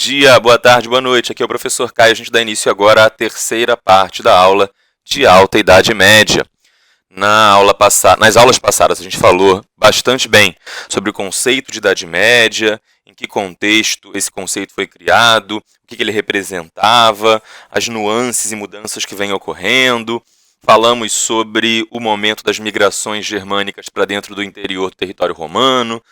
dia, boa tarde, boa noite. Aqui é o professor Caio. A gente dá início agora à terceira parte da aula de Alta Idade Média. Nas aulas passadas a gente falou bastante bem sobre o conceito de Idade Média, em que contexto esse conceito foi criado, o que ele representava, as nuances e mudanças que vêm ocorrendo. Falamos sobre o momento das migrações germânicas para dentro do interior do território romano,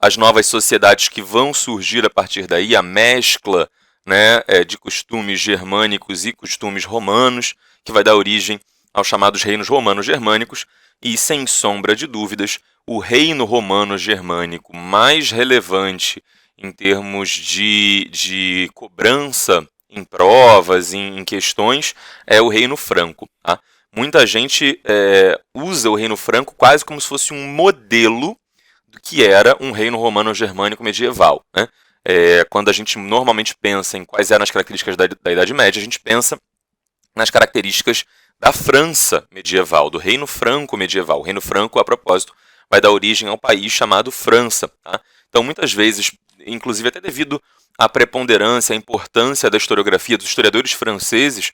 as novas sociedades que vão surgir a partir daí, a mescla, né, de costumes germânicos e costumes romanos, que vai dar origem aos chamados reinos romanos germânicos, e, sem sombra de dúvidas, o reino romano germânico mais relevante em termos de cobrança em provas, em questões, é o reino franco. Tá? Muita gente usa o reino franco quase como se fosse um modelo do que era um reino romano germânico medieval. Né? Quando a gente normalmente pensa em quais eram as características da Idade Média, a gente pensa nas características da França medieval, do Reino Franco medieval. O Reino Franco, a propósito, vai dar origem ao país chamado França. Tá? Então, muitas vezes, inclusive até devido à preponderância, à importância da historiografia dos historiadores franceses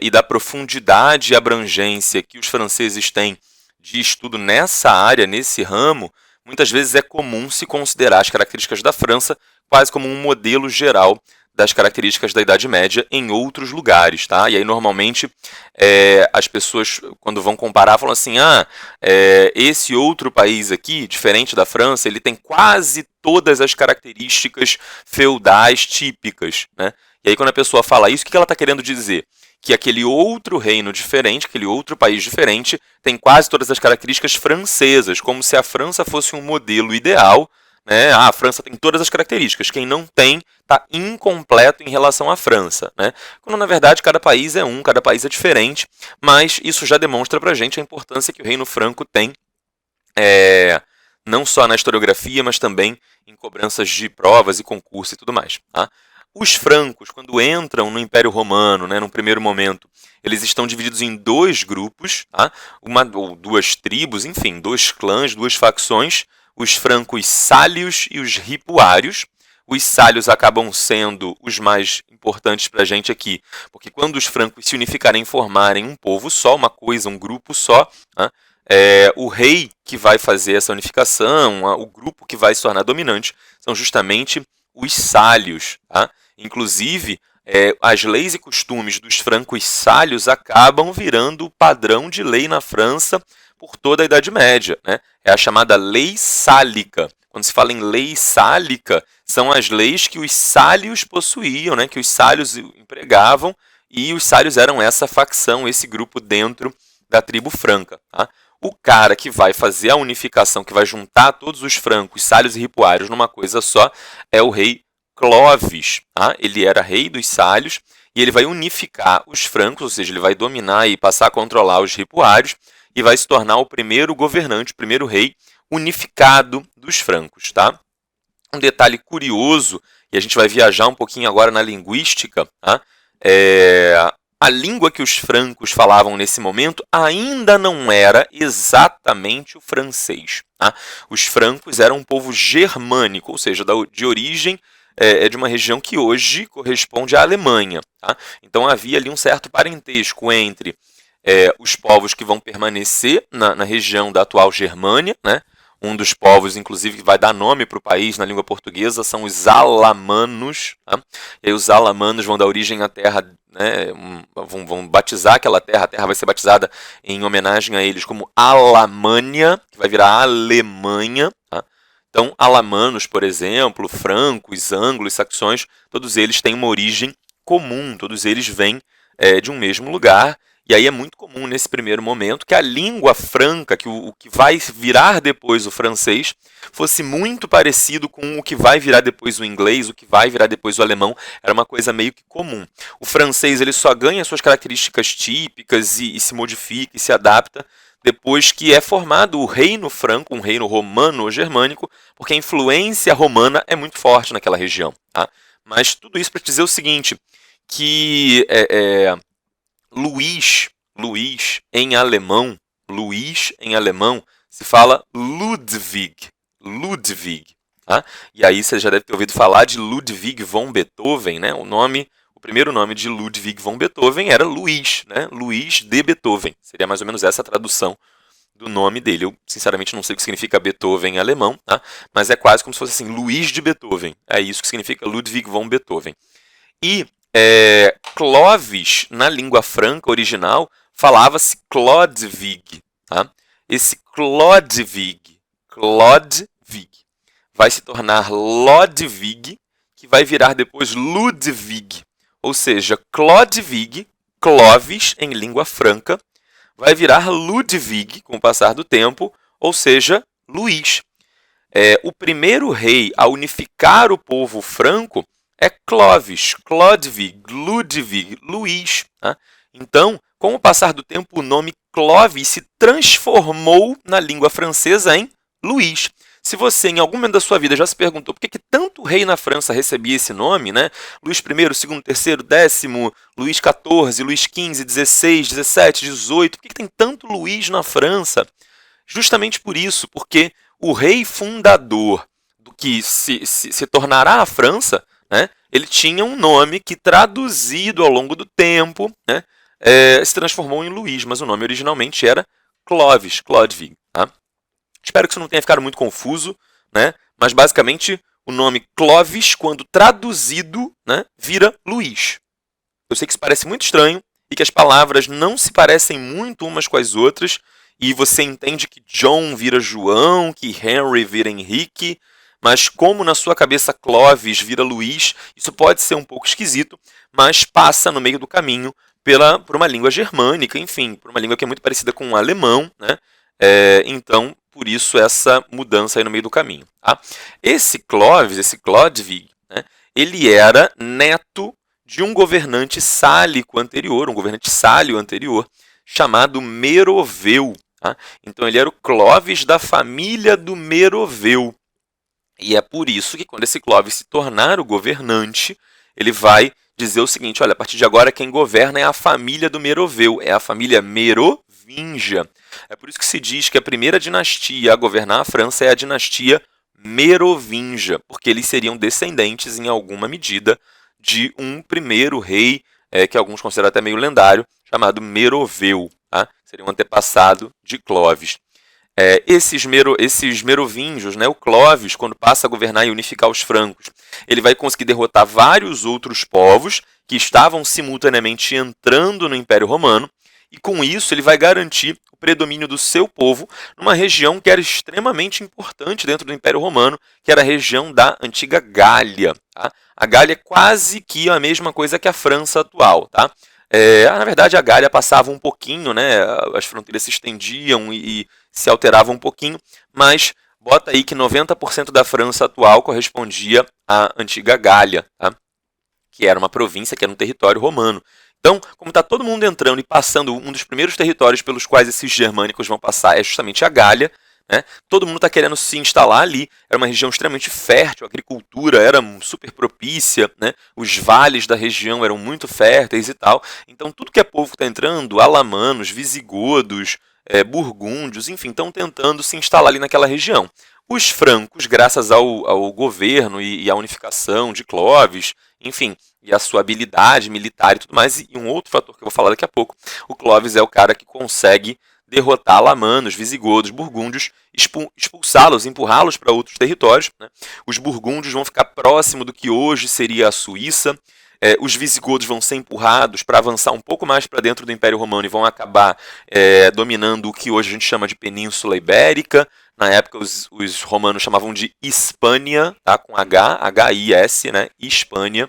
e da profundidade e abrangência que os franceses têm de estudo nessa área, nesse ramo, muitas vezes é comum se considerar as características da França quase como um modelo geral das características da Idade Média em outros lugares, tá? E aí, normalmente, as pessoas, quando vão comparar, falam assim, esse outro país aqui, diferente da França, ele tem quase todas as características feudais típicas, né? E aí, quando a pessoa fala isso, o que ela está querendo dizer? Que aquele outro reino diferente, aquele outro país diferente, tem quase todas as características francesas, como se a França fosse um modelo ideal, né? A França tem todas as características. Quem não tem está incompleto em relação à França. Né? Quando, na verdade, cada país é cada país é diferente, mas isso já demonstra para a gente a importância que o Reino Franco tem, não só na historiografia, mas também em cobranças de provas e concurso e tudo mais. Tá? Os francos, quando entram no Império Romano, né, num primeiro momento, eles estão divididos em dois grupos, tá? Uma ou duas tribos, enfim, dois clãs, duas facções, os francos sálios e os ripuários. Os sálios acabam sendo os mais importantes para a gente aqui, porque quando os francos se unificarem e formarem um povo só, uma coisa, um grupo só, tá? O rei que vai fazer essa unificação, o grupo que vai se tornar dominante, são justamente os sálios. Tá? Inclusive, as leis e costumes dos francos sálios acabam virando o padrão de lei na França por toda a Idade Média. Né? É a chamada lei sálica. Quando se fala em lei sálica, são as leis que os sálios possuíam, né? Que os sálios empregavam, e os sálios eram essa facção, esse grupo dentro da tribo franca. Tá? O cara que vai fazer a unificação, que vai juntar todos os francos, sálios e ripuários numa coisa só, é o rei Clovis. Tá? Ele era rei dos sálios e ele vai unificar os francos, ou seja, ele vai dominar e passar a controlar os ripuários e vai se tornar o primeiro governante, o primeiro rei unificado dos francos. Tá? Um detalhe curioso, e a gente vai viajar um pouquinho agora na linguística, tá? A língua que os francos falavam nesse momento ainda não era exatamente o francês. Tá? Os francos eram um povo germânico, ou seja, de origem de uma região que hoje corresponde à Alemanha. Tá? Então havia ali um certo parentesco entre os povos que vão permanecer na região da atual Germânia, né? Um dos povos, inclusive, que vai dar nome para o país na língua portuguesa são os alamanos. Tá? E aí os alamanos vão dar origem à terra, né? vão batizar aquela terra, a terra vai ser batizada em homenagem a eles como Alamânia, que vai virar Alemanha. Tá? Então, alamanos, por exemplo, francos, anglos, saxões, todos eles têm uma origem comum, todos eles vêm de um mesmo lugar. E aí é muito comum nesse primeiro momento que a língua franca, que o que vai virar depois o francês, fosse muito parecido com o que vai virar depois o inglês, o que vai virar depois o alemão. Era uma coisa meio que comum. O francês ele só ganha suas características típicas e se modifica e se adapta depois que é formado o reino franco, um reino romano ou germânico, porque a influência romana é muito forte naquela região. Tá? Mas tudo isso para te dizer o seguinte, que Luís em alemão se fala Ludwig. Tá? E aí você já deve ter ouvido falar de Ludwig von Beethoven, né? O primeiro nome de Ludwig von Beethoven era Luís, né? Luís de Beethoven. Seria mais ou menos essa a tradução do nome dele. Eu, sinceramente, não sei o que significa Beethoven em alemão, tá? Mas é quase como se fosse assim, Luís de Beethoven. É isso que significa Ludwig von Beethoven. E Clovis, na língua franca original, falava-se Chlodwig. Tá? Esse Chlodwig vai se tornar Lodwig, que vai virar depois Ludwig. Ou seja, Chlodwig, Clovis em língua franca, vai virar Ludwig com o passar do tempo, ou seja, Luís. O primeiro rei a unificar o povo franco é Clovis, Chlodwig, Ludwig, Luís. Tá? Então, com o passar do tempo, o nome Clovis se transformou na língua francesa em Luís. Se você, em algum momento da sua vida, já se perguntou por que tanto rei na França recebia esse nome, né? Luís I, II, III, X, Luís XIV, Luís XV, XVI, XVII, XVIII, por que tem tanto Luís na França? Justamente por isso, porque o rei fundador do que se tornará a França, né, ele tinha um nome que, traduzido ao longo do tempo, né, se transformou em Luís, mas o nome originalmente era Clovis, Chlodwig. Tá? Espero que isso não tenha ficado muito confuso, né, mas basicamente o nome Clovis, quando traduzido, né, vira Luís. Eu sei que isso parece muito estranho e que as palavras não se parecem muito umas com as outras, e você entende que John vira João, que Henry vira Henrique, mas como na sua cabeça Clovis vira Luís, isso pode ser um pouco esquisito, mas passa no meio do caminho por uma língua germânica, enfim, por uma língua que é muito parecida com o alemão, né? Então, por isso essa mudança aí no meio do caminho. Tá? Esse Clovis, esse Chlodwig, né, ele era neto de um governante sálico anterior, chamado Meroveu. Tá? Então ele era o Clovis da família do Meroveu. E é por isso que quando esse Clovis se tornar o governante, ele vai dizer o seguinte, olha, a partir de agora quem governa é a família do Meroveu, é a família Merovingia. É por isso que se diz que a primeira dinastia a governar a França é a dinastia Merovingia, porque eles seriam descendentes, em alguma medida, de um primeiro rei, que alguns consideram até meio lendário, chamado Meroveu. Tá? Seria um antepassado de Clovis. Esses merovingios, né, o Clovis, quando passa a governar e unificar os francos, ele vai conseguir derrotar vários outros povos que estavam simultaneamente entrando no Império Romano, e com isso ele vai garantir o predomínio do seu povo numa região que era extremamente importante dentro do Império Romano, que era a região da antiga Gália. Tá? A Gália é quase que a mesma coisa que a França atual. Tá? Na verdade, a Gália passava um pouquinho, né? As fronteiras se estendiam e se alteravam um pouquinho, mas bota aí que 90% da França atual correspondia à antiga Gália, tá? Que era uma província, que era um território romano. Então, como está todo mundo entrando e passando, um dos primeiros territórios pelos quais esses germânicos vão passar é justamente a Gália, né? Todo mundo está querendo se instalar ali, era uma região extremamente fértil, a agricultura era super propícia, né? Os vales da região eram muito férteis e tal. Então, tudo que é povo que está entrando, alamanos, visigodos, burgúndios, enfim, estão tentando se instalar ali naquela região. Os francos, graças ao governo e à unificação de Clovis, enfim, e a sua habilidade militar e tudo mais, e um outro fator que eu vou falar daqui a pouco, o Clovis é o cara que consegue derrotar alamanos, visigodos, burgúndios, expulsá-los, empurrá-los para outros territórios. Né? Os burgúndios vão ficar próximo do que hoje seria a Suíça. Os visigodos vão ser empurrados para avançar um pouco mais para dentro do Império Romano e vão acabar dominando o que hoje a gente chama de Península Ibérica. Na época, os romanos chamavam de Hispânia, tá? Com H-I-S, né? Hispânia.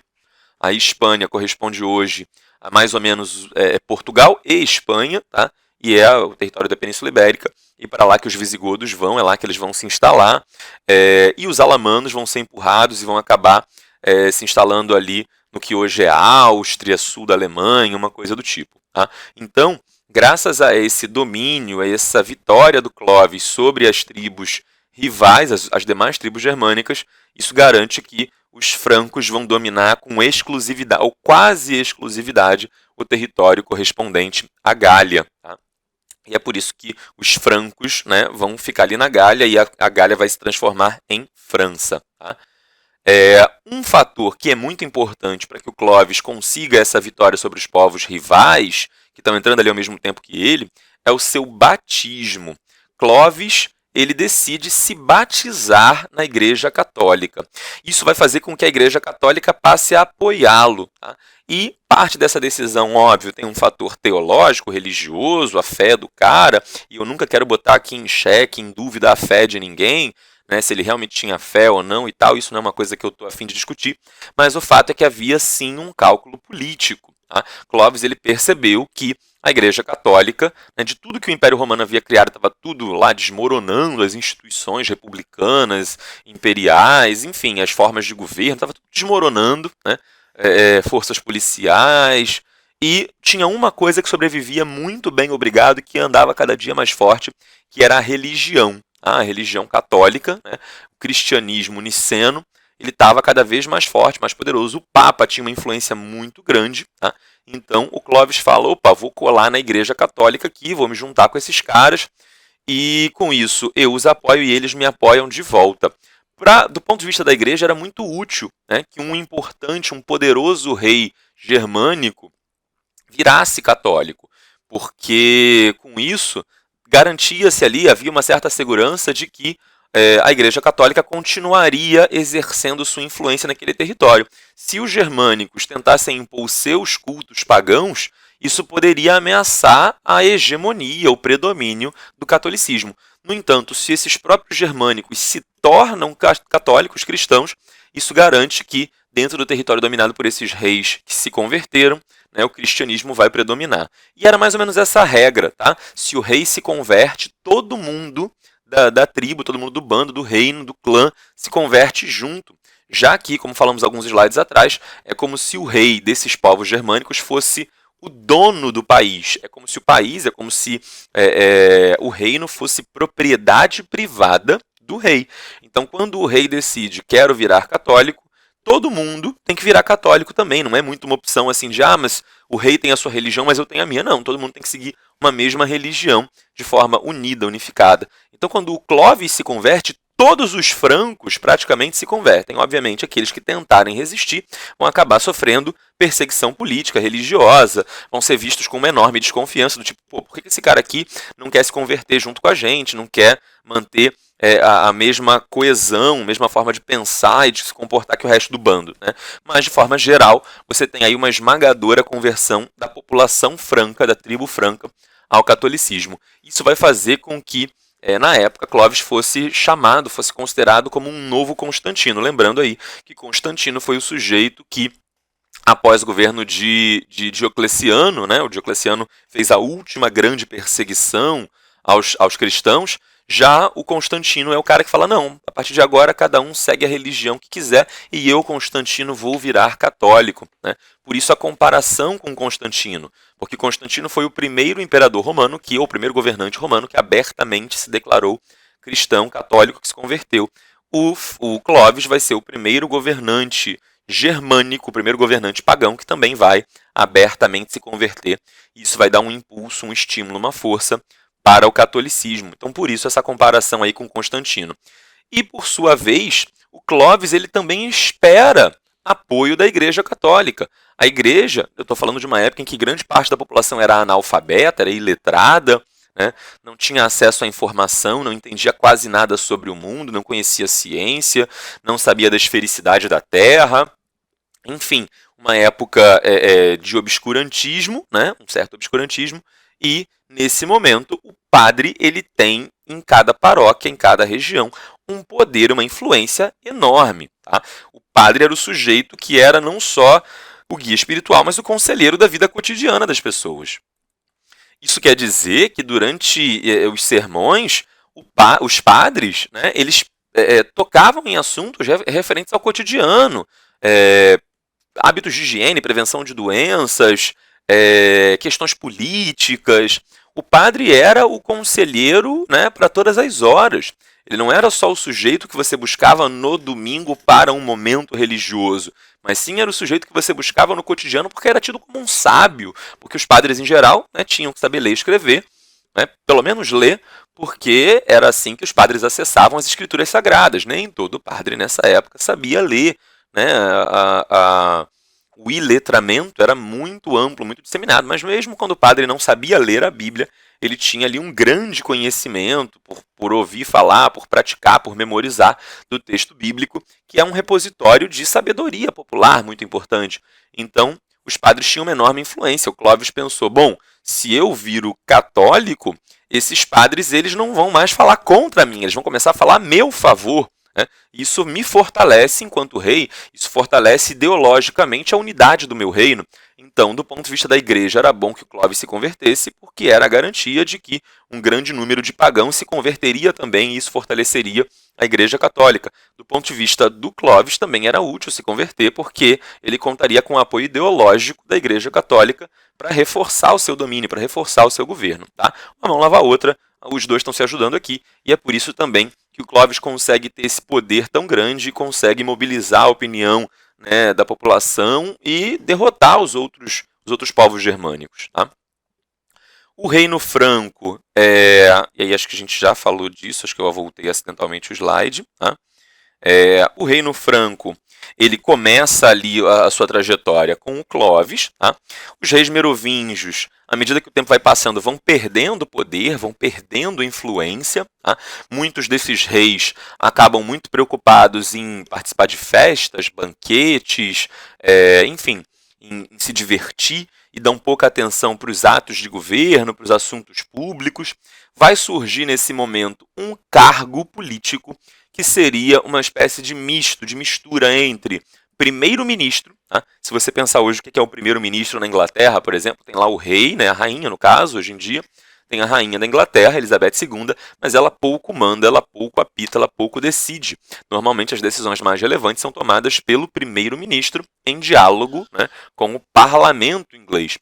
A Hispânia corresponde hoje a mais ou menos Portugal e Espanha, tá? E é o território da Península Ibérica, e para lá que os visigodos vão, é lá que eles vão se instalar, e os alamanos vão ser empurrados e vão acabar se instalando ali no que hoje é a Áustria, sul da Alemanha, uma coisa do tipo. Tá? Então, graças a esse domínio, a essa vitória do Clovis sobre as tribos rivais, as demais tribos germânicas, isso garante que os francos vão dominar com exclusividade, ou quase exclusividade, o território correspondente à Gália. Tá? E é por isso que os francos, né, vão ficar ali na Gália e a Gália vai se transformar em França. Tá? Um fator que é muito importante para que o Clovis consiga essa vitória sobre os povos rivais, que estão entrando ali ao mesmo tempo que ele, é o seu batismo. Clovis, ele decide se batizar na Igreja Católica. Isso vai fazer com que a Igreja Católica passe a apoiá-lo. Tá? E parte dessa decisão, óbvio, tem um fator teológico, religioso, a fé do cara, e eu nunca quero botar aqui em xeque, em dúvida a fé de ninguém, né, se ele realmente tinha fé ou não e tal, isso não é uma coisa que eu estou a fim de discutir, mas o fato é que havia sim um cálculo político. Tá? Clovis ele percebeu que a Igreja Católica, né, de tudo que o Império Romano havia criado, estava tudo lá desmoronando, as instituições republicanas, imperiais, enfim, as formas de governo, estava tudo desmoronando, né, forças policiais, e tinha uma coisa que sobrevivia muito bem, obrigado, que andava cada dia mais forte, que era a religião. A religião católica, né, o cristianismo niceno, ele estava cada vez mais forte, mais poderoso. O Papa tinha uma influência muito grande. Tá? Então o Clovis fala, opa, vou colar na Igreja Católica aqui, vou me juntar com esses caras, e com isso eu os apoio e eles me apoiam de volta. Do ponto de vista da Igreja, era muito útil, né, que um importante, um poderoso rei germânico virasse católico, porque com isso garantia-se ali, havia uma certa segurança de que a Igreja Católica continuaria exercendo sua influência naquele território. Se os germânicos tentassem impor seus cultos pagãos, isso poderia ameaçar a hegemonia, o predomínio do catolicismo. No entanto, se esses próprios germânicos se tornam católicos cristãos, isso garante que, dentro do território dominado por esses reis que se converteram, né, o cristianismo vai predominar. E era mais ou menos essa a regra. Tá? Se o rei se converte, todo mundo da tribo, todo mundo do bando, do reino, do clã, se converte junto. Já que, como falamos alguns slides atrás, é como se o rei desses povos germânicos fosse o dono do país. É como se o país, é como se o reino fosse propriedade privada do rei. Então, quando o rei decide, quero virar católico, todo mundo tem que virar católico também. Não é muito uma opção assim de, mas o rei tem a sua religião, mas eu tenho a minha. Não, todo mundo tem que seguir uma mesma religião de forma unida, unificada. Então, quando o Clovis se converte, todos os francos praticamente se convertem. Obviamente, aqueles que tentarem resistir vão acabar sofrendo perseguição política, religiosa, vão ser vistos com uma enorme desconfiança, do tipo, por que esse cara aqui não quer se converter junto com a gente, não quer manter a mesma coesão, a mesma forma de pensar e de se comportar que o resto do bando. Né? Mas, de forma geral, você tem aí uma esmagadora conversão da população franca, da tribo franca, ao catolicismo. Isso vai fazer com que, na época, Clovis fosse chamado, fosse considerado como um novo Constantino. Lembrando aí que Constantino foi o sujeito que, após o governo de Diocleciano, né, o Diocleciano fez a última grande perseguição aos cristãos. Já o Constantino é o cara que fala, não, a partir de agora cada um segue a religião que quiser e eu, Constantino, vou virar católico. Né? Por isso a comparação com Constantino, porque Constantino foi o primeiro imperador romano, ou o primeiro governante romano que abertamente se declarou cristão, católico, que se converteu. O Clovis vai ser o primeiro governante germânico, o primeiro governante pagão que também vai abertamente se converter. Isso vai dar um impulso, um estímulo, uma força para o catolicismo. Então, por isso, essa comparação aí com Constantino. E, por sua vez, o Clovis ele também espera apoio da Igreja Católica. A Igreja, eu estou falando de uma época em que grande parte da população era analfabeta, era iletrada, né? Não tinha acesso à informação, não entendia quase nada sobre o mundo, não conhecia ciência, não sabia da esfericidade da Terra. Enfim, uma época de obscurantismo, né? Um certo obscurantismo, e nesse momento o padre ele tem em cada paróquia, em cada região, um poder, uma influência enorme. Tá? O padre era o sujeito que era não só o guia espiritual, mas o conselheiro da vida cotidiana das pessoas. Isso quer dizer que durante os sermões, os padres, né, eles tocavam em assuntos referentes ao cotidiano, hábitos de higiene, prevenção de doenças, questões políticas. O padre era o conselheiro, né, para todas as horas. Ele não era só o sujeito que você buscava no domingo para um momento religioso, mas sim era o sujeito que você buscava no cotidiano porque era tido como um sábio, porque os padres em geral, né, tinham que saber ler e escrever, né, pelo menos ler, porque era assim que os padres acessavam as escrituras sagradas. Nem todo padre nessa época sabia ler, né? O iletramento era muito amplo, muito disseminado, mas mesmo quando o padre não sabia ler a Bíblia, ele tinha ali um grande conhecimento por ouvir falar, por praticar, por memorizar do texto bíblico, que é um repositório de sabedoria popular muito importante. Então, os padres tinham uma enorme influência. O Clovis pensou, bom, se eu viro católico, esses padres eles não vão mais falar contra mim, eles vão começar a falar a meu favor. Né? Isso me fortalece enquanto rei, isso fortalece ideologicamente a unidade do meu reino. Então, do ponto de vista da igreja, era bom que o Clovis se convertesse, porque era a garantia de que um grande número de pagãos se converteria também, e isso fortaleceria a igreja católica. Do ponto de vista do Clovis, também era útil se converter, porque ele contaria com o apoio ideológico da igreja católica para reforçar o seu domínio, para reforçar o seu governo. Tá? Uma mão lava a outra, os dois estão se ajudando aqui, e é por isso também que o Clovis consegue ter esse poder tão grande e consegue mobilizar a opinião, né, da população e derrotar os outros povos germânicos. Tá? O Reino Franco, e aí acho que a gente já falou disso, acho que eu voltei acidentalmente o slide. Tá? O Reino Franco, ele começa ali a sua trajetória com o Clovis. Tá? Os reis merovingios, à medida que o tempo vai passando, vão perdendo poder, vão perdendo influência. Tá? Muitos desses reis acabam muito preocupados em participar de festas, banquetes, enfim, em se divertir e dão pouca atenção para os atos de governo, para os assuntos públicos. Vai surgir nesse momento um cargo político que seria uma espécie de misto, de mistura entre primeiro-ministro. Tá? Se você pensar hoje o que é o primeiro-ministro na Inglaterra, por exemplo, tem lá o rei, né, a rainha no caso, hoje em dia, tem a rainha da Inglaterra, Elizabeth II, mas ela pouco manda, ela pouco apita, ela pouco decide. Normalmente as decisões mais relevantes são tomadas pelo primeiro-ministro em diálogo, né, com o parlamento inglês.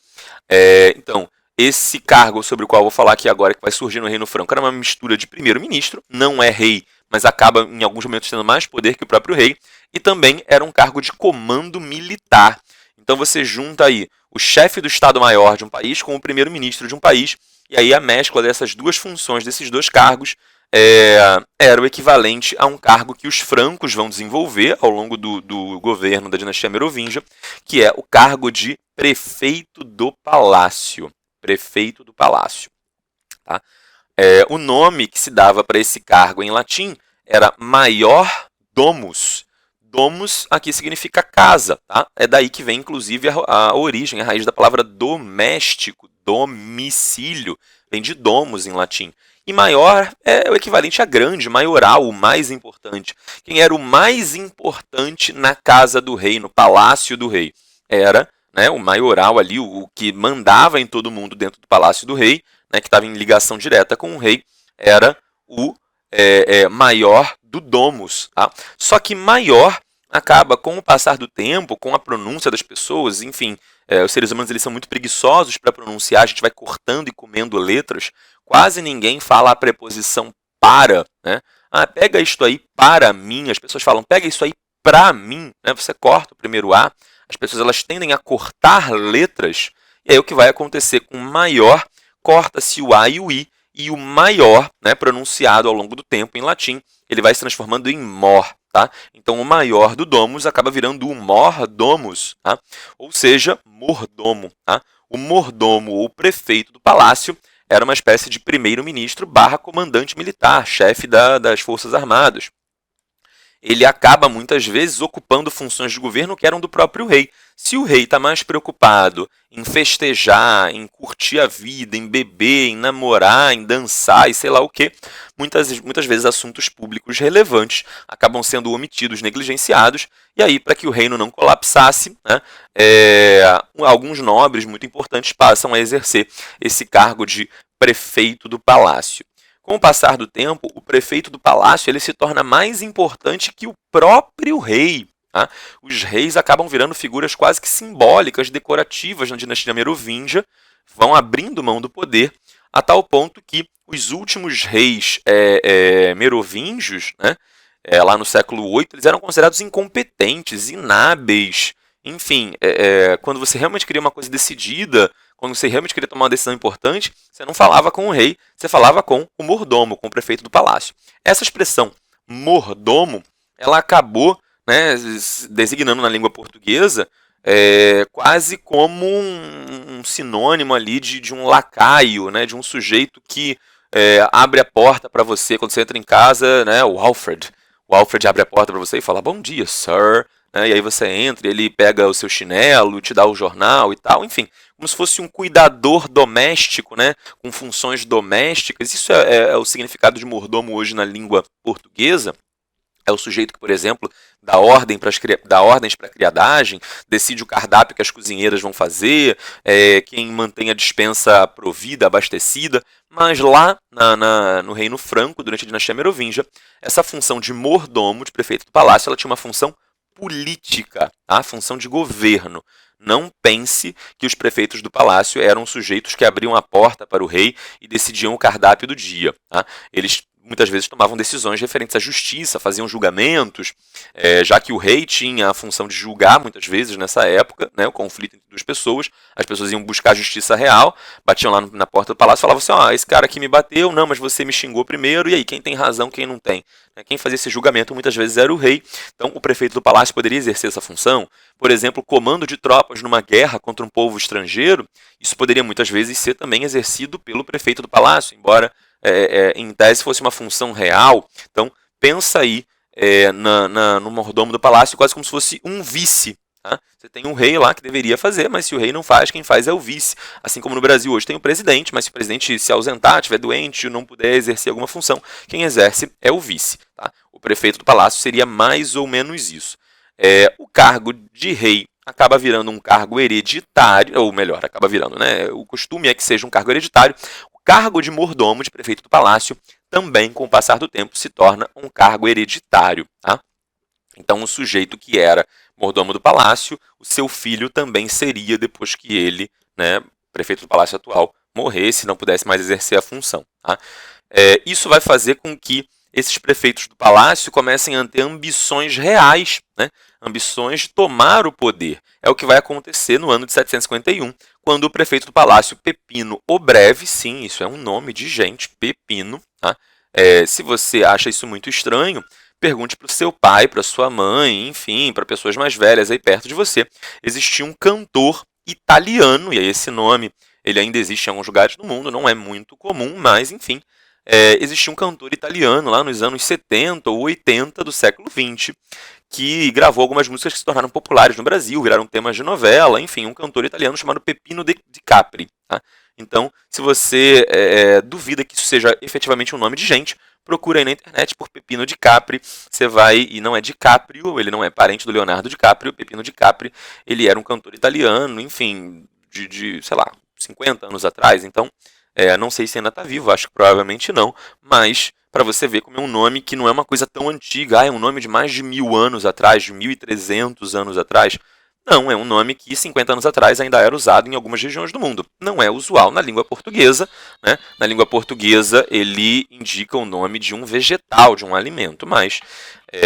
Então, esse cargo sobre o qual eu vou falar aqui agora, que vai surgir no Reino Franco, era uma mistura de primeiro-ministro, não é rei, mas acaba em alguns momentos tendo mais poder que o próprio rei, e também era um cargo de comando militar. Então você junta aí o chefe do Estado-Maior de um país com o primeiro-ministro de um país, e aí a mescla dessas duas funções, desses dois cargos, era o equivalente a um cargo que os francos vão desenvolver ao longo do governo da dinastia merovingia, que é o cargo de prefeito do palácio. Prefeito do palácio. Tá? O nome que se dava para esse cargo em latim era maior domus. Domus aqui significa casa. Tá? É daí que vem, inclusive, a origem, a raiz da palavra doméstico, domicílio, vem de domus em latim. E maior é o equivalente a grande, maioral, o mais importante. Quem era o mais importante na casa do rei, no palácio do rei? Era, né, o maioral ali, o que mandava em todo mundo dentro do palácio do rei, né, que estava em ligação direta com o rei, era o maior do domus. Tá? Só que maior acaba, com o passar do tempo, com a pronúncia das pessoas, enfim, os seres humanos eles são muito preguiçosos para pronunciar, a gente vai cortando e comendo letras, quase ninguém fala a preposição para, né? Pega isto aí para mim, as pessoas falam, pega isso aí para mim, né? Você corta o primeiro A, as pessoas elas tendem a cortar letras, e aí o que vai acontecer com maior, corta-se o A e o I, e o maior, né, pronunciado ao longo do tempo em latim, ele vai se transformando em mor. Tá? Então, o maior do domus acaba virando o mordomus, tá? Ou seja, mordomo. Tá? O mordomo ou prefeito do palácio era uma espécie de primeiro-ministro barra comandante militar, chefe das Forças Armadas. Ele acaba, muitas vezes, ocupando funções de governo que eram do próprio rei. Se o rei está mais preocupado em festejar, em curtir a vida, em beber, em namorar, em dançar e sei lá o quê, muitas vezes assuntos públicos relevantes acabam sendo omitidos, negligenciados, e aí, para que o reino não colapsasse, né, alguns nobres muito importantes passam a exercer esse cargo de prefeito do palácio. Com o passar do tempo, o prefeito do palácio ele se torna mais importante que o próprio rei. Tá? Os reis acabam virando figuras quase que simbólicas, decorativas na dinastia merovingia, vão abrindo mão do poder, a tal ponto que os últimos reis merovingios, né, lá no século VIII, eles eram considerados incompetentes, inábeis. Enfim, quando você realmente queria uma coisa decidida, quando você realmente queria tomar uma decisão importante, você não falava com o rei, você falava com o mordomo, com o prefeito do palácio. Essa expressão mordomo, ela acabou, né, designando na língua portuguesa quase como um sinônimo ali de um lacaio, né, de um sujeito que abre a porta para você quando você entra em casa, né, o Alfred. O Alfred abre a porta para você e fala, bom dia, sir. Né, e aí você entra, ele pega o seu chinelo, te dá o jornal e tal, enfim, como se fosse um cuidador doméstico, né, com funções domésticas. Isso é o significado de mordomo hoje na língua portuguesa. É o sujeito que, por exemplo, dá ordens para a criadagem, decide o cardápio que as cozinheiras vão fazer, quem mantém a despensa provida, abastecida. Mas lá no Reino Franco, durante a dinastia Merovingia, essa função de mordomo, de prefeito do palácio, ela tinha uma função política, a função de governo. Não pense que os prefeitos do palácio eram sujeitos que abriam a porta para o rei e decidiam o cardápio do dia. Tá? Eles muitas vezes tomavam decisões referentes à justiça, faziam julgamentos, já que o rei tinha a função de julgar muitas vezes nessa época, né, o conflito entre duas pessoas, as pessoas iam buscar a justiça real, batiam lá na porta do palácio e falavam assim, esse cara aqui me bateu, não, mas você me xingou primeiro, e aí, quem tem razão, quem não tem? Quem fazia esse julgamento muitas vezes era o rei, então o prefeito do palácio poderia exercer essa função, por exemplo, comando de tropas numa guerra contra um povo estrangeiro, isso poderia muitas vezes ser também exercido pelo prefeito do palácio, embora em tese fosse uma função real. Então, pensa aí no mordomo do palácio quase como se fosse um vice. Tá? Você tem um rei lá que deveria fazer, mas se o rei não faz, quem faz é o vice. Assim como no Brasil hoje tem o presidente, mas se o presidente se ausentar, estiver doente, não puder exercer alguma função, quem exerce é o vice. Tá? O prefeito do palácio seria mais ou menos isso. O cargo de rei acaba virando um cargo hereditário, ou melhor, acaba virando, né? O costume é que seja um cargo hereditário. O cargo de mordomo, de prefeito do palácio, também, com o passar do tempo, se torna um cargo hereditário. Tá? Então, o sujeito que era mordomo do palácio, o seu filho também seria depois que ele, né, prefeito do palácio atual, morresse, não pudesse mais exercer a função. Tá? Isso vai fazer com que esses prefeitos do palácio comecem a ter ambições reais, né? Ambições de tomar o poder. É o que vai acontecer no ano de 751, quando o prefeito do palácio, Pepino o Breve, sim, isso é um nome de gente, Pepino, tá? Se você acha isso muito estranho, pergunte para o seu pai, para sua mãe, enfim, para pessoas mais velhas aí perto de você. Existia um cantor italiano, e aí esse nome ele ainda existe em alguns lugares do mundo, não é muito comum, mas enfim, existia um cantor italiano lá nos anos 70 ou 80 do século XX, que gravou algumas músicas que se tornaram populares no Brasil, viraram temas de novela, enfim, um cantor italiano chamado Pepino de Capri. Tá? Então, se você duvida que isso seja efetivamente um nome de gente, procura aí na internet por Pepino de Capri, você vai, e não é DiCaprio, ele não é parente do Leonardo DiCaprio, Pepino de Capri, ele era um cantor italiano, enfim, sei lá, 50 anos atrás, então, não sei se ainda está vivo, acho que provavelmente não, mas para você ver como é um nome que não é uma coisa tão antiga, é um nome de mais de 1000 anos atrás, de 1300 anos atrás. Não, é um nome que 50 anos atrás ainda era usado em algumas regiões do mundo. Não é usual na língua portuguesa, né? Na língua portuguesa ele indica o nome de um vegetal, de um alimento, mas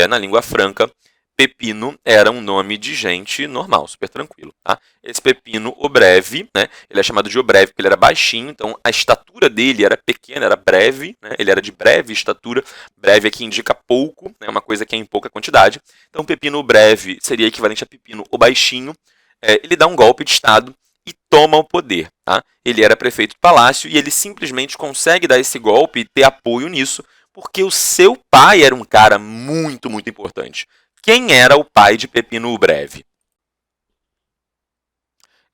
na língua franca, Pepino era um nome de gente normal, super tranquilo. Tá? Esse Pepino o Breve, né, ele é chamado de o Breve porque ele era baixinho, então a estatura dele era pequena, era breve, né, ele era de breve estatura, breve aqui indica pouco, né, uma coisa que é em pouca quantidade. Então Pepino o Breve seria equivalente a Pepino o Baixinho, ele dá um golpe de Estado e toma o poder. Tá? Ele era prefeito do palácio e ele simplesmente consegue dar esse golpe e ter apoio nisso, porque o seu pai era um cara muito, muito importante. Quem era o pai de Pepino o Breve?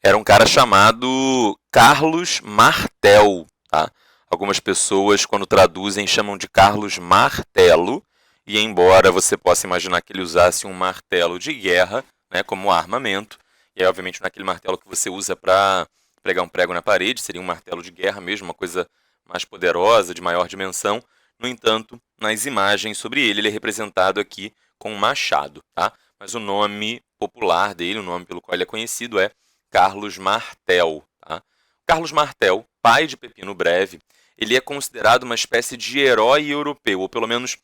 Era um cara chamado Carlos Martel. Tá? Algumas pessoas, quando traduzem, chamam de Carlos Martelo. E embora você possa imaginar que ele usasse um martelo de guerra, né, como armamento, e aí, obviamente, naquele martelo que você usa para pregar um prego na parede, seria um martelo de guerra mesmo, uma coisa mais poderosa, de maior dimensão. No entanto, nas imagens sobre ele é representado aqui com um machado, tá? Mas o nome popular dele, o nome pelo qual ele é conhecido é Carlos Martel. Tá? Carlos Martel, pai de Pepino Breve, ele é considerado uma espécie de herói europeu, ou pelo menos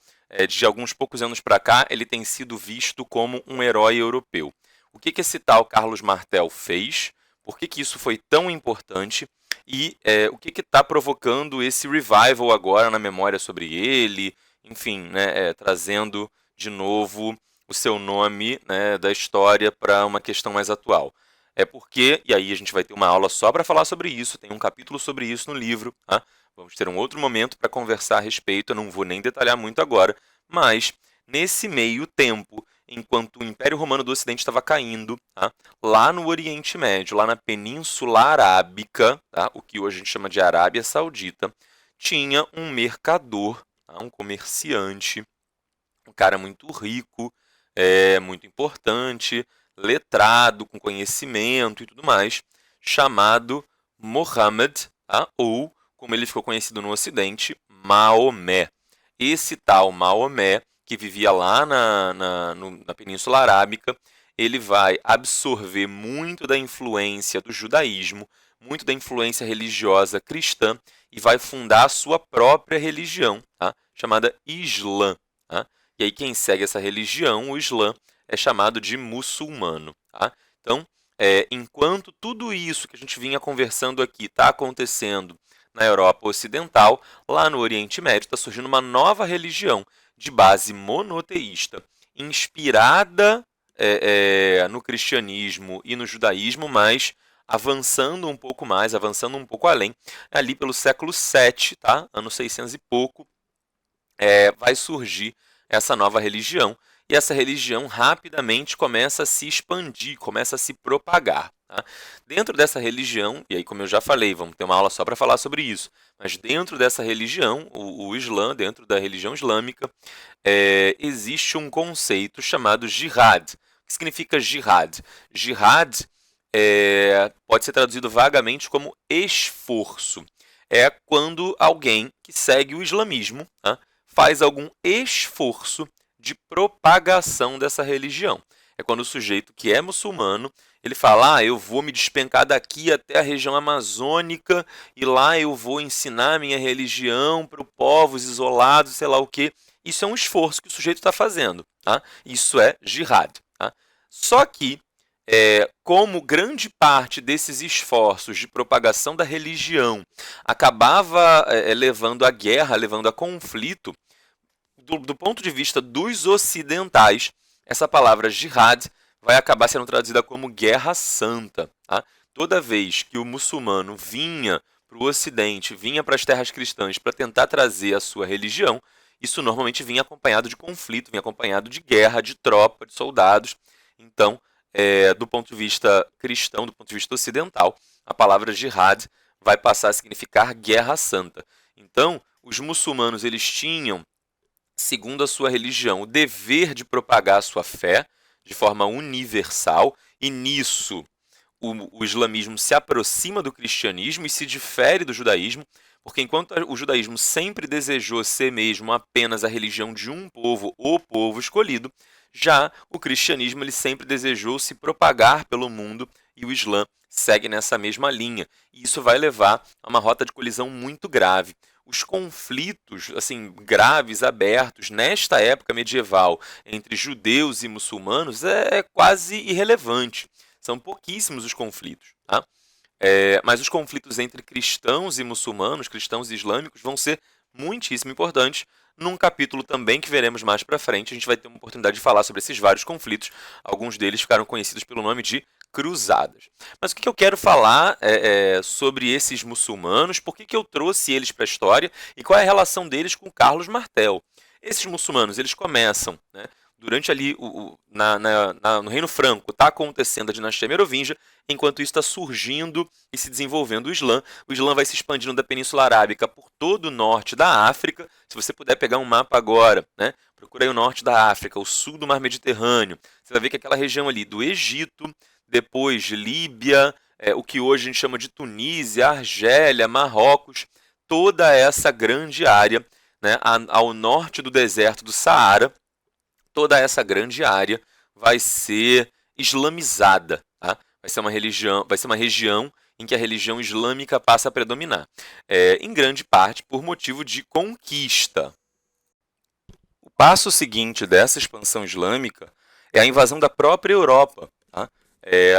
de alguns poucos anos para cá, ele tem sido visto como um herói europeu. O que esse tal Carlos Martel fez? Por que isso foi tão importante e o que está provocando esse revival agora na memória sobre ele, enfim, né, trazendo de novo o seu nome, né, da história para uma questão mais atual. É porque, e aí a gente vai ter uma aula só para falar sobre isso, tem um capítulo sobre isso no livro, tá? Vamos ter um outro momento para conversar a respeito, eu não vou nem detalhar muito agora, mas nesse meio tempo, enquanto o Império Romano do Ocidente estava caindo, tá? Lá no Oriente Médio, lá na Península Arábica, tá? O que hoje a gente chama de Arábia Saudita, tinha um mercador, tá? Um comerciante, um cara muito rico, muito importante, letrado, com conhecimento e tudo mais, chamado Mohammed, tá? Ou, como ele ficou conhecido no Ocidente, Maomé. Esse tal Maomé, que vivia lá na Península Arábica, ele vai absorver muito da influência do judaísmo, muito da influência religiosa cristã, e vai fundar a sua própria religião, tá? Chamada Islã. Tá? E aí quem segue essa religião, o Islã, é chamado de muçulmano. Tá? Então, enquanto tudo isso que a gente vinha conversando aqui está acontecendo na Europa Ocidental, lá no Oriente Médio está surgindo uma nova religião de base monoteísta, inspirada no cristianismo e no judaísmo, mas avançando um pouco mais, avançando um pouco além, ali pelo século VII, tá? Ano 600 e pouco, vai surgir essa nova religião, e essa religião rapidamente começa a se expandir, começa a se propagar. Tá? Dentro dessa religião, e aí como eu já falei, vamos ter uma aula só para falar sobre isso, mas dentro dessa religião, o Islã, dentro da religião islâmica, existe um conceito chamado jihad. O que significa jihad? Jihad pode ser traduzido vagamente como esforço. É quando alguém que segue o islamismo, tá, faz algum esforço de propagação dessa religião. É quando o sujeito que é muçulmano, ele fala, eu vou me despencar daqui até a região amazônica e lá eu vou ensinar a minha religião para povos isolados, sei lá o quê. Isso é um esforço que o sujeito está fazendo. Tá? Isso é jihad. Tá? Só que, como grande parte desses esforços de propagação da religião acabava levando à guerra, levando a conflito, do ponto de vista dos ocidentais, essa palavra jihad vai acabar sendo traduzida como guerra santa. Tá? Toda vez que o muçulmano vinha para o ocidente, vinha para as terras cristãs para tentar trazer a sua religião, isso normalmente vinha acompanhado de conflito, vinha acompanhado de guerra, de tropa, de soldados. Então, do ponto de vista cristão, do ponto de vista ocidental, a palavra jihad vai passar a significar guerra santa. Então, os muçulmanos eles tinham, segundo a sua religião, o dever de propagar a sua fé de forma universal, e nisso o islamismo se aproxima do cristianismo e se difere do judaísmo, porque enquanto o judaísmo sempre desejou ser mesmo apenas a religião de um povo, o povo escolhido, já o cristianismo ele sempre desejou se propagar pelo mundo, e o Islã segue nessa mesma linha. E isso vai levar a uma rota de colisão muito grave. Os conflitos assim graves, abertos, nesta época medieval, entre judeus e muçulmanos é quase irrelevante. São pouquíssimos os conflitos. Tá? Mas os conflitos entre cristãos e muçulmanos, cristãos e islâmicos, vão ser muitíssimo importantes. Num capítulo também que veremos mais para frente, a gente vai ter uma oportunidade de falar sobre esses vários conflitos. Alguns deles ficaram conhecidos pelo nome de cruzadas. Mas o que eu quero falar sobre esses muçulmanos, por que eu trouxe eles para a história e qual é a relação deles com Carlos Martel. Esses muçulmanos, eles começam, né, durante ali no Reino Franco, está acontecendo a dinastia Merovingia, enquanto isso está surgindo e se desenvolvendo o Islã. O Islã vai se expandindo da Península Arábica por todo o norte da África. Se você puder pegar um mapa agora, né, procura aí o norte da África, o sul do Mar Mediterrâneo, você vai ver que aquela região ali do Egito, depois Líbia, o que hoje a gente chama de Tunísia, Argélia, Marrocos, toda essa grande área, né, ao norte do deserto do Saara, toda essa grande área vai ser islamizada. Tá? Vai ser uma região em que a religião islâmica passa a predominar. Em grande parte por motivo de conquista. O passo seguinte dessa expansão islâmica é a invasão da própria Europa. Tá?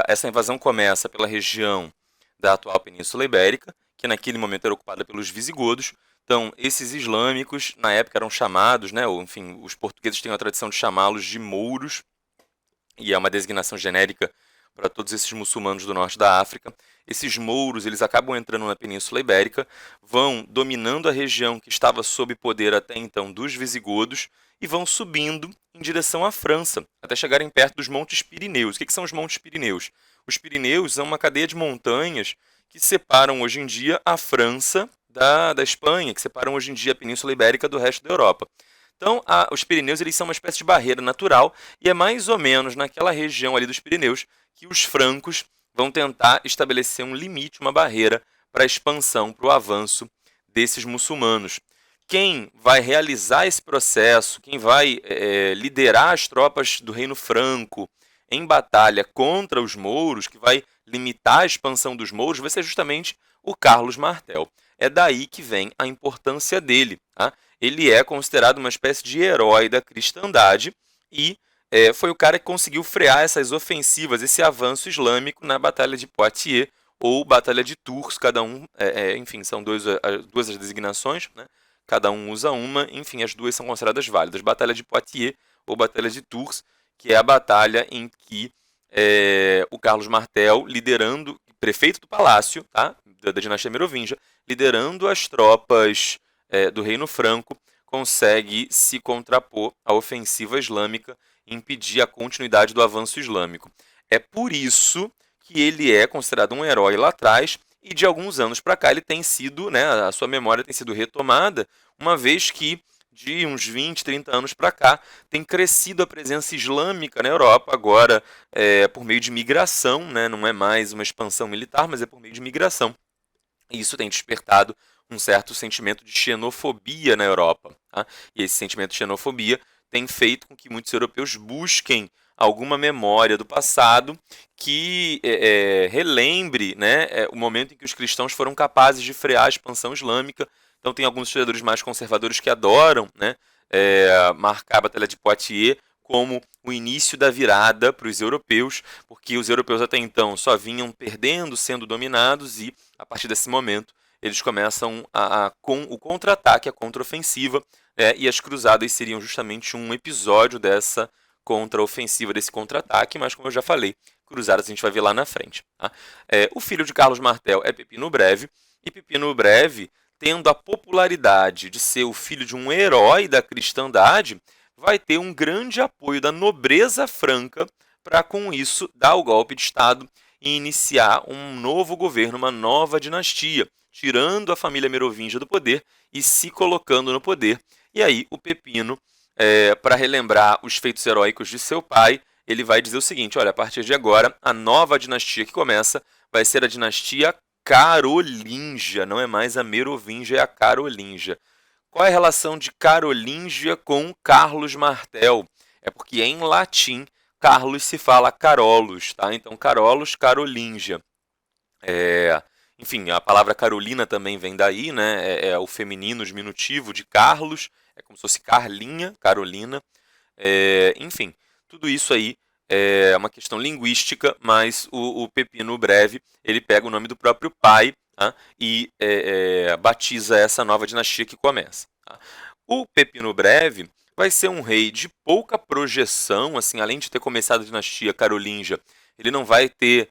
Essa invasão começa pela região da atual Península Ibérica, que naquele momento era ocupada pelos visigodos. Então, esses islâmicos, na época, eram chamados, né, ou enfim, os portugueses têm a tradição de chamá-los de mouros, e é uma designação genérica para todos esses muçulmanos do norte da África. Esses mouros, eles acabam entrando na Península Ibérica, vão dominando a região que estava sob poder até então dos visigodos e vão subindo em direção à França, até chegarem perto dos Montes Pirineus. O que são os Montes Pirineus? Os Pirineus são uma cadeia de montanhas que separam hoje em dia a França da Espanha, que separam hoje em dia a Península Ibérica do resto da Europa. Então, os Pirineus eles são uma espécie de barreira natural e é mais ou menos naquela região ali dos Pirineus que os francos vão tentar estabelecer um limite, uma barreira para a expansão, para o avanço desses muçulmanos. Quem vai realizar esse processo, quem vai liderar as tropas do Reino Franco em batalha contra os mouros, que vai limitar a expansão dos mouros, vai ser justamente o Carlos Martel. É daí que vem a importância dele. Tá? Ele é considerado uma espécie de herói da cristandade e foi o cara que conseguiu frear essas ofensivas, esse avanço islâmico na Batalha de Poitiers ou Batalha de Tours, cada um, enfim, são duas as designações, né? Cada um usa uma, enfim, as duas são consideradas válidas. Batalha de Poitiers ou Batalha de Tours, que é a batalha em que o Carlos Martel, liderando, prefeito do palácio, tá? da dinastia Merovingia, liderando as tropas do Reino Franco, consegue se contrapor à ofensiva islâmica e impedir a continuidade do avanço islâmico. É por isso que ele é considerado um herói lá atrás e de alguns anos para cá ele tem sido, né, a sua memória tem sido retomada, uma vez que de uns 20, 30 anos para cá tem crescido a presença islâmica na Europa, agora por meio de migração, né, não é mais uma expansão militar, mas é por meio de migração. E isso tem despertado um certo sentimento de xenofobia na Europa. Tá? E esse sentimento de xenofobia tem feito com que muitos europeus busquem alguma memória do passado que relembre, né, o momento em que os cristãos foram capazes de frear a expansão islâmica. Então tem alguns historiadores mais conservadores que adoram, né, marcar a Batalha de Poitiers como o início da virada para os europeus, porque os europeus até então só vinham perdendo, sendo dominados, e a partir desse momento eles começam com o contra-ataque, a contra-ofensiva, e as cruzadas seriam justamente um episódio dessa contra-ofensiva, desse contra-ataque, mas como eu já falei, cruzadas a gente vai ver lá na frente. Tá? O filho de Carlos Martel é Pipino Breve, e Pipino Breve, tendo a popularidade de ser o filho de um herói da cristandade, vai ter um grande apoio da nobreza franca para, com isso, dar o golpe de Estado e iniciar um novo governo, uma nova dinastia, tirando a família merovingia do poder e se colocando no poder. E aí o Pepino, para relembrar os feitos heróicos de seu pai, ele vai dizer o seguinte: olha, a partir de agora, a nova dinastia que começa vai ser a dinastia carolíngia, não é mais a merovingia, é a carolíngia. Qual é a relação de Carolíngia com Carlos Martel? É porque em latim, Carlos se fala Carolus, tá? Então, Carolus, Carolíngia. Enfim, a palavra Carolina também vem daí, né? É o feminino diminutivo de Carlos, é como se fosse Carlinha, Carolina. Enfim, tudo isso aí é uma questão linguística, mas o Pepino Breve, ele pega o nome do próprio pai, tá? E batiza essa nova dinastia que começa. Tá? O Pepino Breve vai ser um rei de pouca projeção, assim, além de ter começado a dinastia carolíngia, ele não vai ter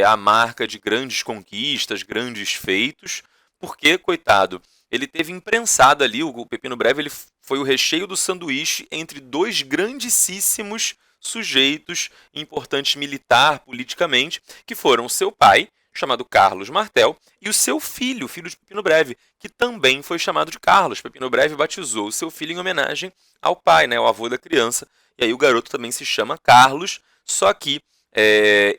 a marca de grandes conquistas, grandes feitos, porque, coitado, ele teve imprensado ali, o Pepino Breve ele foi o recheio do sanduíche entre dois grandíssimos sujeitos importantes militar, politicamente, que foram o seu pai, chamado Carlos Martel, e o seu filho, o filho de Pepino Breve, que também foi chamado de Carlos. Pepino Breve batizou o seu filho em homenagem ao pai, né, ao avô da criança, e aí o garoto também se chama Carlos, só que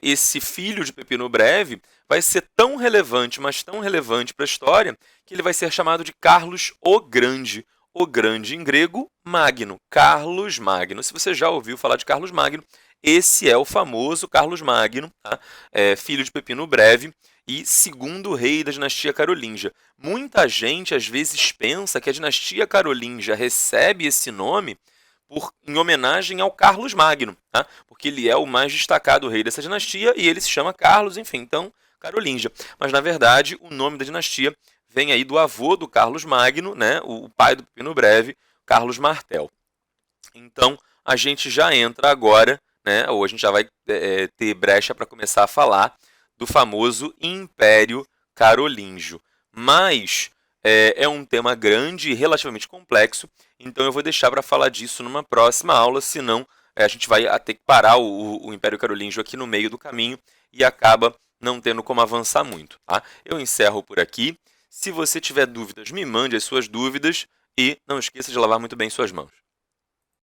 esse filho de Pepino Breve vai ser tão relevante, mas tão relevante para a história, que ele vai ser chamado de Carlos o Grande em grego, Magno, Carlos Magno. Se você já ouviu falar de Carlos Magno, esse é o famoso Carlos Magno, tá? Filho de Pepino Breve e segundo rei da dinastia carolíngia. Muita gente às vezes pensa que a dinastia carolíngia recebe esse nome em homenagem ao Carlos Magno, tá? Porque ele é o mais destacado rei dessa dinastia e ele se chama Carlos, enfim, então Carolíngia. Mas na verdade o nome da dinastia vem aí do avô do Carlos Magno, né? O pai do Pepino Breve, Carlos Martel. Então a gente já entra agora, né? Ou a gente já vai ter brecha para começar a falar do famoso Império Carolíngio. Mas é um tema grande e relativamente complexo, então eu vou deixar para falar disso numa próxima aula, senão a gente vai ter que parar o Império Carolíngio aqui no meio do caminho e acaba não tendo como avançar muito. Tá? Eu encerro por aqui. Se você tiver dúvidas, me mande as suas dúvidas e não esqueça de lavar muito bem suas mãos.